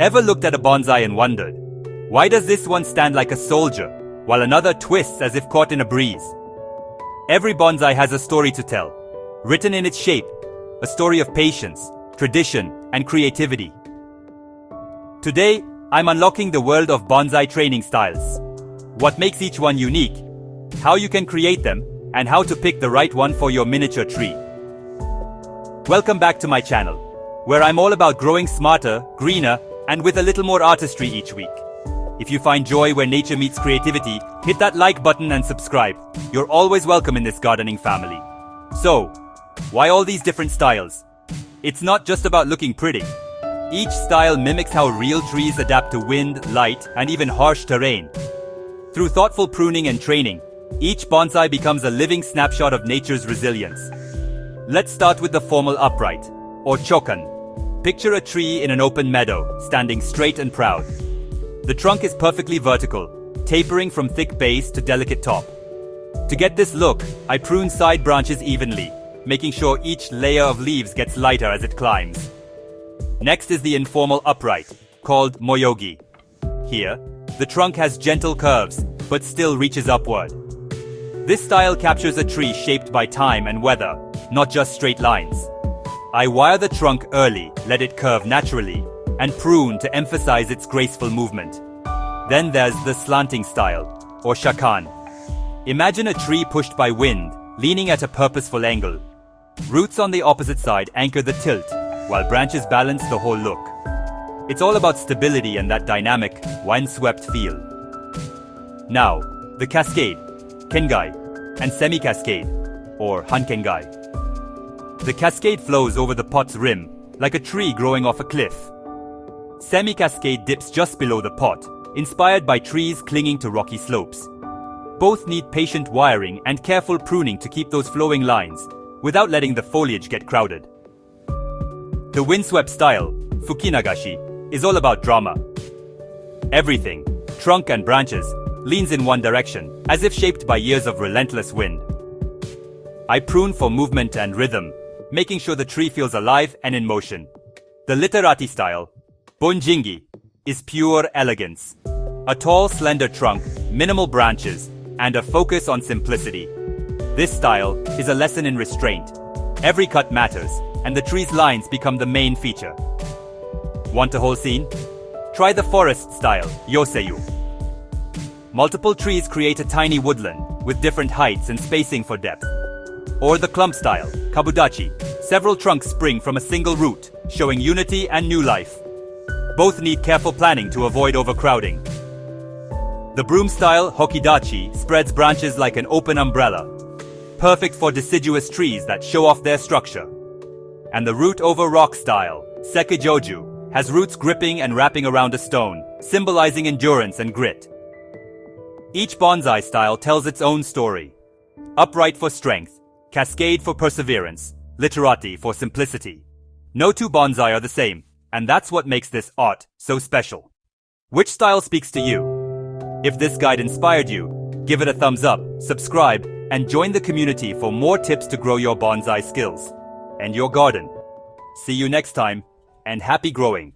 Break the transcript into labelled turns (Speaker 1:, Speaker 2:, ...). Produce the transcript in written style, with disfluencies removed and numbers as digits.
Speaker 1: Ever looked at a bonsai and wondered, why does this one stand like a soldier, while another twists as if caught in a breeze? Every bonsai has a story to tell, written in its shape, a story of patience, tradition, and creativity. Today, I'm unlocking the world of bonsai training styles. What makes each one unique, how you can create them, and how to pick the right one for your miniature tree. Welcome back to my channel, where I'm all about growing smarter, greener, and with a little more artistry each week. If you find joy where nature meets creativity, hit that like button and subscribe. You're always welcome in this gardening family. So, why all these different styles? It's not just about looking pretty. Each style mimics how real trees adapt to wind, light, and even harsh terrain. Through thoughtful pruning and training, each bonsai becomes a living snapshot of nature's resilience. Let's start with the formal upright, or chokan. Picture a tree in an open meadow, standing straight and proud. The trunk is perfectly vertical, tapering from thick base to delicate top. To get this look, I prune side branches evenly, making sure each layer of leaves gets lighter as it climbs. Next is the informal upright, called moyogi. Here, the trunk has gentle curves, but still reaches upward. This style captures a tree shaped by time and weather, not just straight lines. I wire the trunk early, let it curve naturally, and prune to emphasize its graceful movement. Then there's the slanting style, or shakan. Imagine a tree pushed by wind, leaning at a purposeful angle. Roots on the opposite side anchor the tilt, while branches balance the whole look. It's all about stability and that dynamic, wind-swept feel. Now, the cascade, kengai, and semi-cascade, or hankengai. The cascade flows over the pot's rim, like a tree growing off a cliff. Semi-cascade dips just below the pot, inspired by trees clinging to rocky slopes. Both need patient wiring and careful pruning to keep those flowing lines, without letting the foliage get crowded. The windswept style, fukinagashi, is all about drama. Everything, trunk and branches, leans in one direction, as if shaped by years of relentless wind. I prune for movement and rhythm, making sure the tree feels alive and in motion. The literati style, bonjingi, is pure elegance. A tall, slender trunk, minimal branches, and a focus on simplicity. This style is a lesson in restraint. Every cut matters, and the tree's lines become the main feature. Want a whole scene? Try the forest style, yoseyu. Multiple trees create a tiny woodland, with different heights and spacing for depth. Or the clump style, kabudachi. Several trunks spring from a single root, showing unity and new life. Both need careful planning to avoid overcrowding. The broom style, hokidachi, spreads branches like an open umbrella, perfect for deciduous trees that show off their structure. And the root over rock style, sekijoju, has roots gripping and wrapping around a stone, symbolizing endurance and grit. Each bonsai style tells its own story. Upright for strength, cascade for perseverance, literati for simplicity. No two bonsai are the same, and that's what makes this art so special. Which style speaks to you? If this guide inspired you, give it a thumbs up, subscribe, and join the community for more tips to grow your bonsai skills and your garden. See you next time, and happy growing!